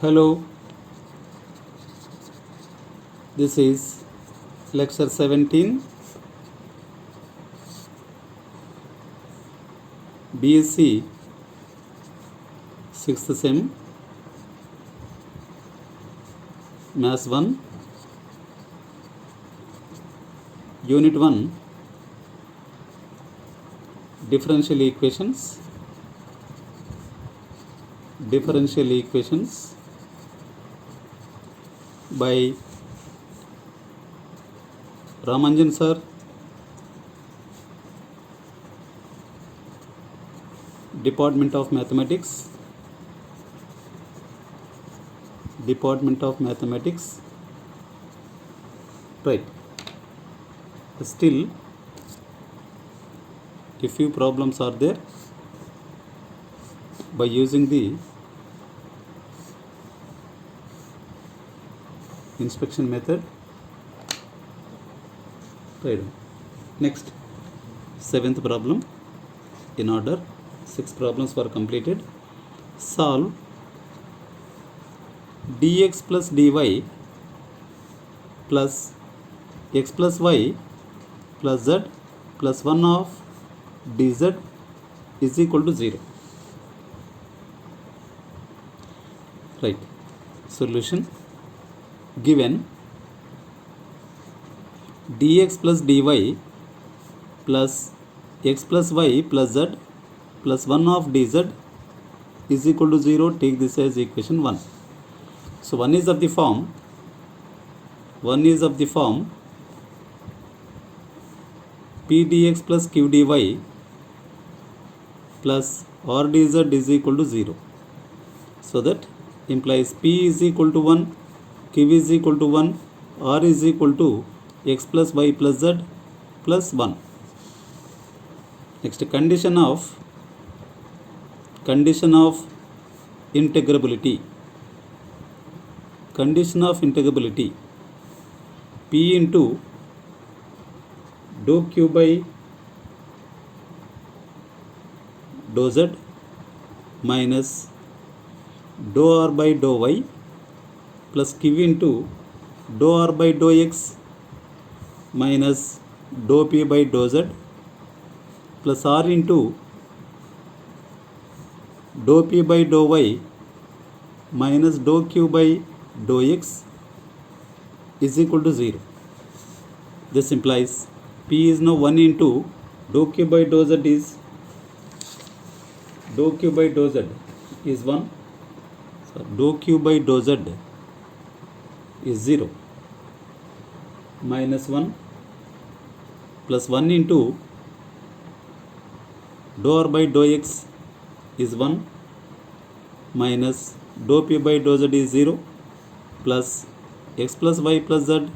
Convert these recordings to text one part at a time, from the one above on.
Hello, this is lecture 17, BSc 6th Sem, Maths 1, Unit 1, Differential Equations. By Ramanjan sir, Department of Mathematics. Right. Still, a few problems are there. By using the inspection method. Right. Next, 7th problem. In order, 6 problems were completed. Solve dx plus dy plus x plus y plus z plus 1 of dz is equal to 0. Right. Solution. Given dx plus dy plus x plus y plus z plus 1 of dz is equal to 0, take this as equation 1. So one is of the form p dx plus q dy plus r dz is equal to 0. So that implies p is equal to 1, q is equal to 1, r is equal to x plus y plus z plus 1. Next, condition of integrability. P into dou q by dou z minus dou r by dou y plus q into dou r by dou x minus dou p by dou z plus r into dou p by dou y minus dou q by dou x is equal to 0. This implies p is now 1 into dou q by dou z is 1. So dou q by dou z is 0 minus 1 plus 1 into dou r by dou x is 1 minus dou p by dou z is 0 plus x plus y plus z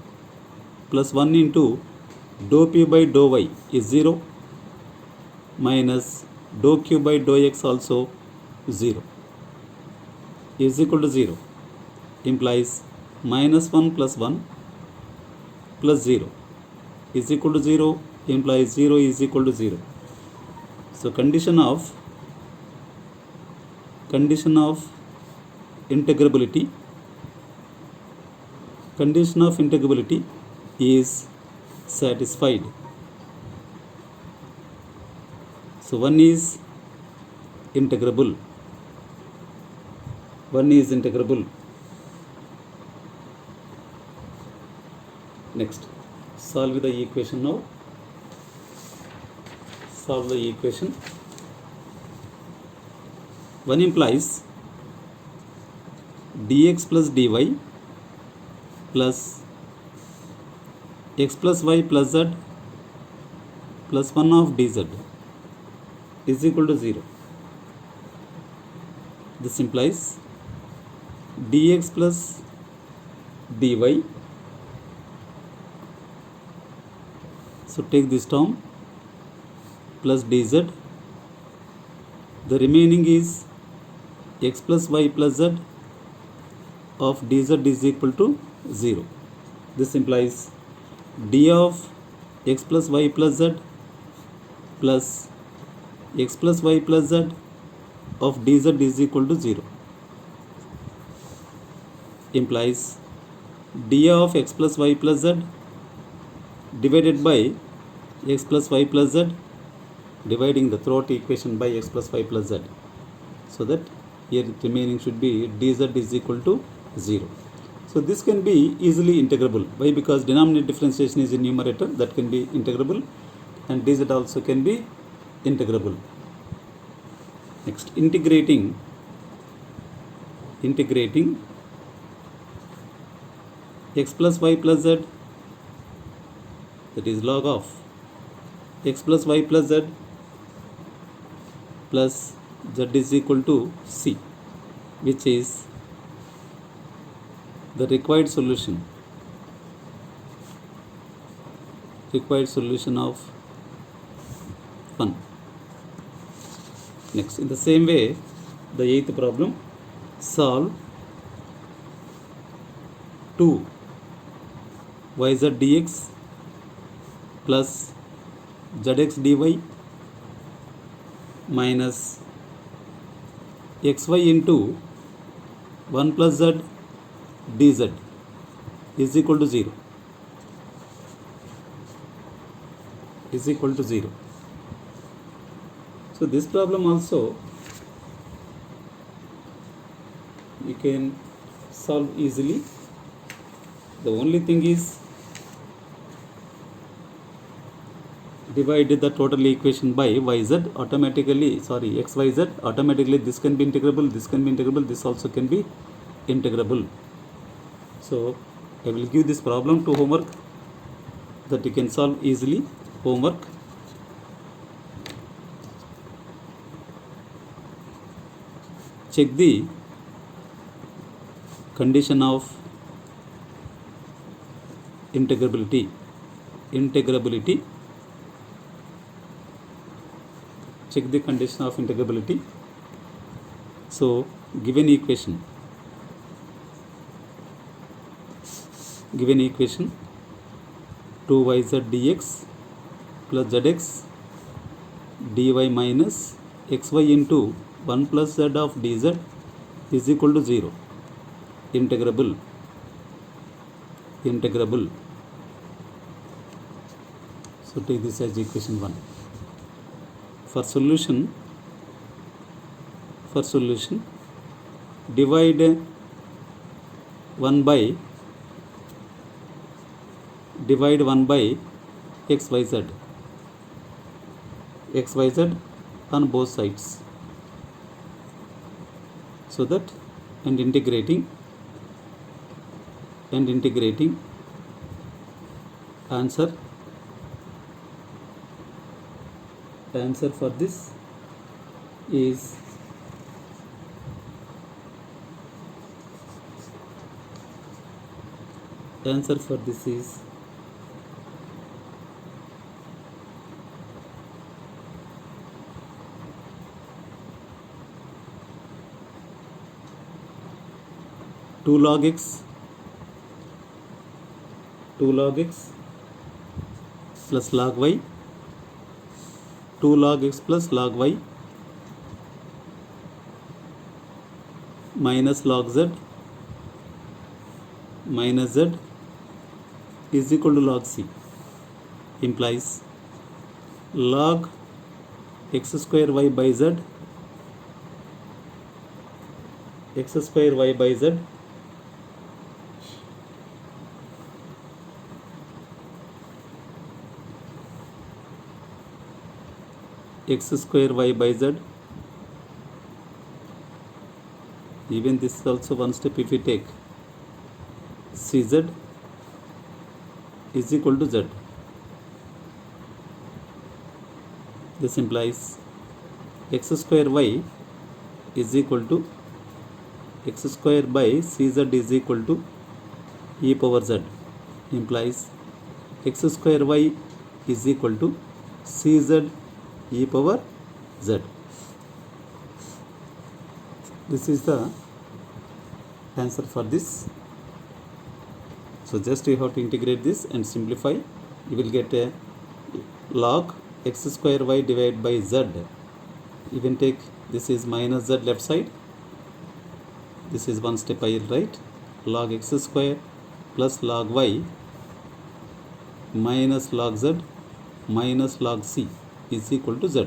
plus 1 into dou p by dou y is 0 minus dou q by dou x also 0 is equal to 0, implies minus 1 plus 1 plus 0 is equal to 0, implies 0 is equal to 0. So condition of integrability is satisfied. So one is integrable. Next, solve the equation now. Solve the equation. 1 implies dx plus dy plus x plus y plus z plus 1 of dz is equal to 0. This implies dx plus dy. So take this term plus dz. The remaining is x plus y plus z of dz is equal to 0. This implies d of x plus y plus z plus x plus y plus z of dz is equal to 0. implies dA of x plus y plus z divided by x plus y plus z, dividing the throughout equation by x plus y plus z, so that here remaining should be dz is equal to 0. So this can be easily integrable. Why? Because denominator differentiation is in numerator, that can be integrable, and dz also can be integrable. Next, integrating x plus y plus z, that is log of x plus y plus z plus z is equal to c, which is the required solution of 1. Next, in the same way, the 8th problem, solve 2 yz dx plus zx dy minus xy into 1 plus z dz is equal to 0. So this problem also you can solve easily. The only thing is divide the total equation by yz, automatically, xyz, automatically this can be integrable, this also can be integrable. So I will give this problem to homework that you can solve easily. Homework, check the condition of integrability. Check the condition of integrability. So given equation 2yz dx plus zx dy minus xy into 1 plus z of dz is equal to 0. Integrable. So take this as equation 1. For solution, divide 1 by xyz on both sides, so that and integrating answer for this is two log x plus log y, 2 log x plus log y minus log z minus z is equal to log c, implies log x square y by z x square y by z x square y by z. Even this is also one step. If we take cz is equal to z, this implies x square y is equal to x square by cz is equal to e power z, implies x square y is equal to cz e power z. This is the answer for this. So just you have to integrate this and simplify. You will get a log x square y divided by z. Even take this is minus z left side. This is one step I will write. log x square plus log y minus log z minus log c is equal to z.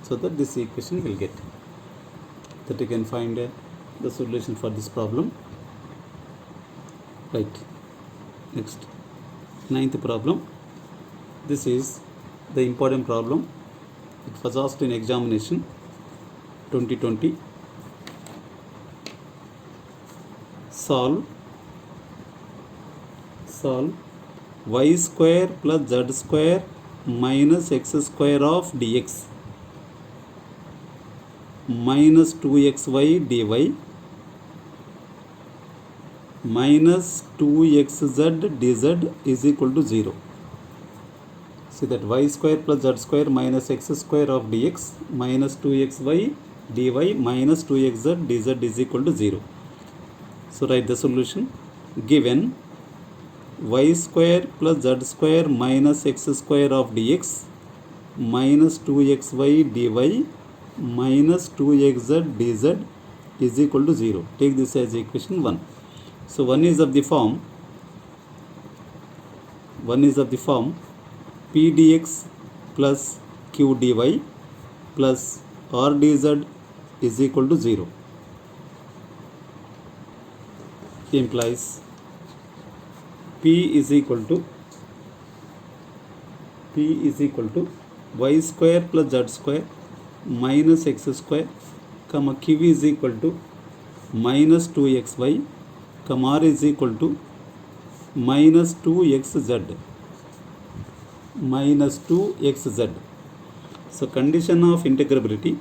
So that this equation will get. That you can find the solution for this problem. Right. Next, ninth problem. This is the important problem. It was asked in examination 2020. Solve y square plus z square minus x square of dx minus 2xy dy minus 2xz dz is equal to 0. See that y square plus z square minus x square of dx minus 2xy dy minus 2xz dz is equal to 0. So write the solution. Given y square plus z square minus x square of dx minus 2xy dy minus 2xz dz is equal to 0. Take this as equation 1. So one is of the form p dx plus q dy plus r dz is equal to 0. Implies p is equal to y square plus z square minus x square comma q is equal to minus 2xy comma r is equal to minus 2xz. So condition of integrability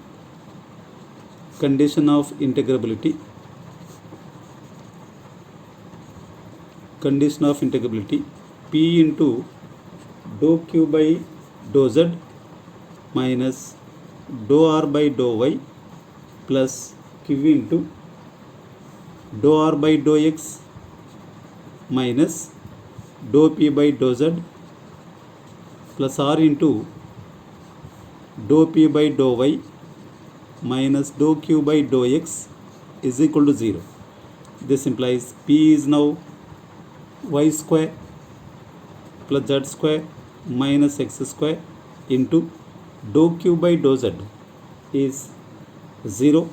p into dou q by dou z minus dou r by dou y plus q into dou r by dou x minus dou p by dou z plus r into dou p by dou y minus dou q by dou x is equal to 0. This implies p is now y square plus z square minus x square into dou q by dou z is 0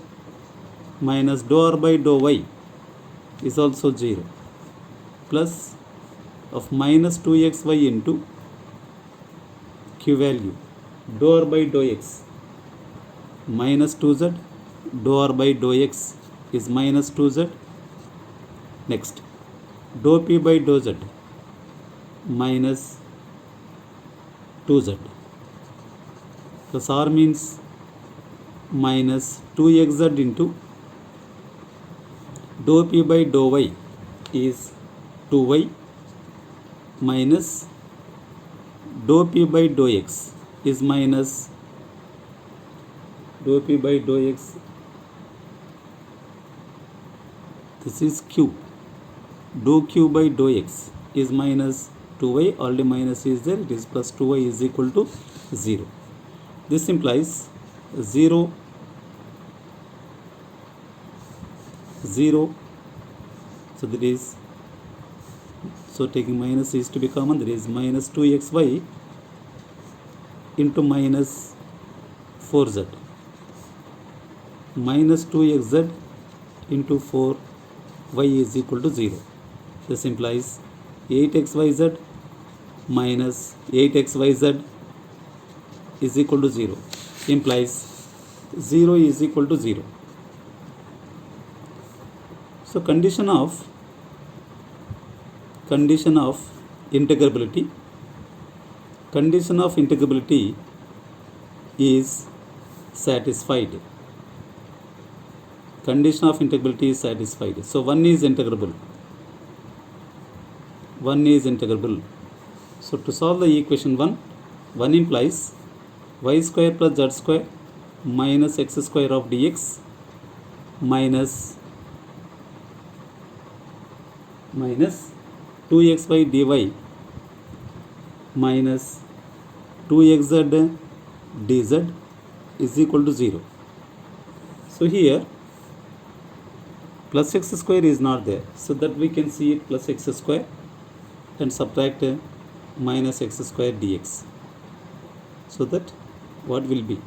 minus dou r by dou y is also 0 plus of minus 2xy into q value dou r by dou x minus 2z dou r by dou x is minus 2z. Next, dou p by dou z minus 2z plus r means minus 2xz into dou p by dou y is 2y minus dou p by dou x is minus dou p by dou x, this is q, dou q by dou x is minus 2y, already minus is there, it is plus 2y is equal to 0. This implies 0, so that is, so taking minus is to be common, there is minus 2xy into minus 4z minus 2xz into 4y is equal to 0. This implies 8xyz minus 8xyz is equal to 0. Implies 0 is equal to 0. So condition of integrability is satisfied. So one is integrable. So to solve the equation 1 implies y square plus z square minus x square of dx minus 2xy dy minus 2xz dz is equal to 0. So here plus x square is not there, so that we can see it plus x square and subtract minus x square dx. So that what will be?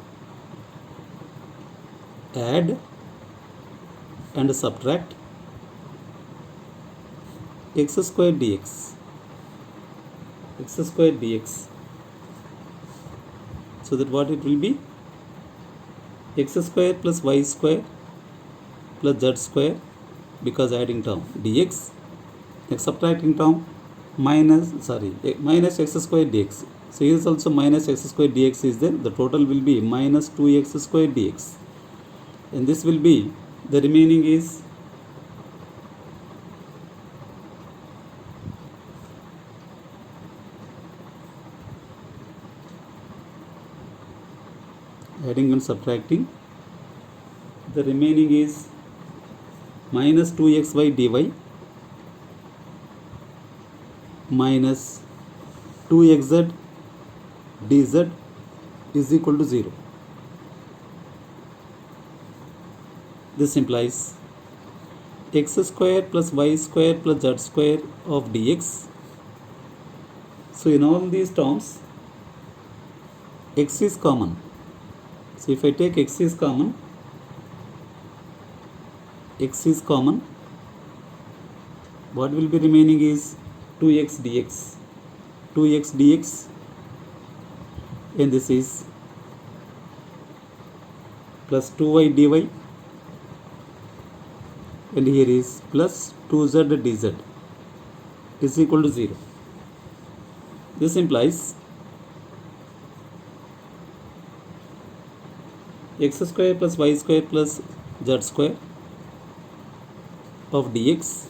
Add and subtract x square dx. X square dx. So that what it will be? X square plus y square plus z square, because adding term dx, next subtracting term minus x square dx. So here is also minus x square dx is there. The total will be minus 2x square dx, and this will be, the remaining is adding and subtracting. The remaining is minus 2xy dy minus 2xz dz is equal to 0. This implies x square plus y square plus z square of dx. So in all these terms, x is common. So if I take x is common, what will be remaining is 2x dx, and this is plus 2y dy, and here is plus 2z dz is equal to 0. This implies x square plus y square plus z square of dx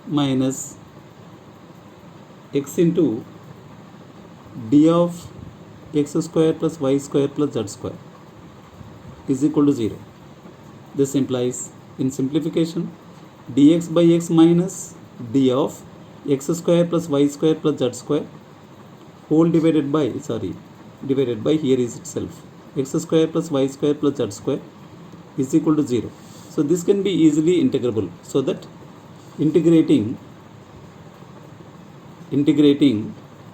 minus x into d of x square plus y square plus z square is equal to 0. This implies, in simplification, dx by x minus d of x square plus y square plus z square whole divided by here is itself x square plus y square plus z square is equal to 0. So this can be easily integrable, so that integrating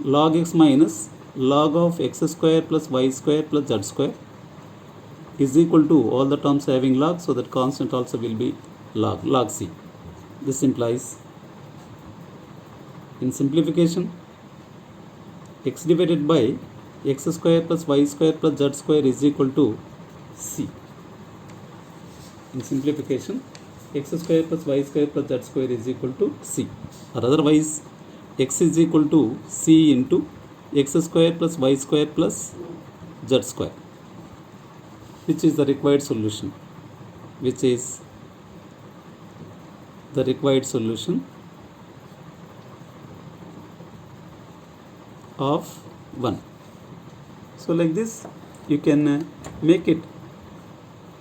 log x minus log of x square plus y square plus z square is equal to all the terms having log, so that constant also will be log c. This implies, in simplification, x divided by x square plus y square plus z square is equal to c. In simplification, x square plus y square plus z square is equal to c, or otherwise x is equal to c into x square plus y square plus z square, which is the required solution, of 1. So like this you can make it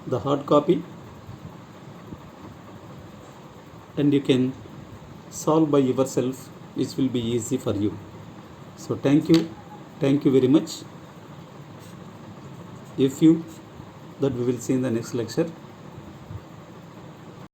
the hard copy, and you can solve by yourself, which will be easy for you. So thank you very much. That we will see in the next lecture.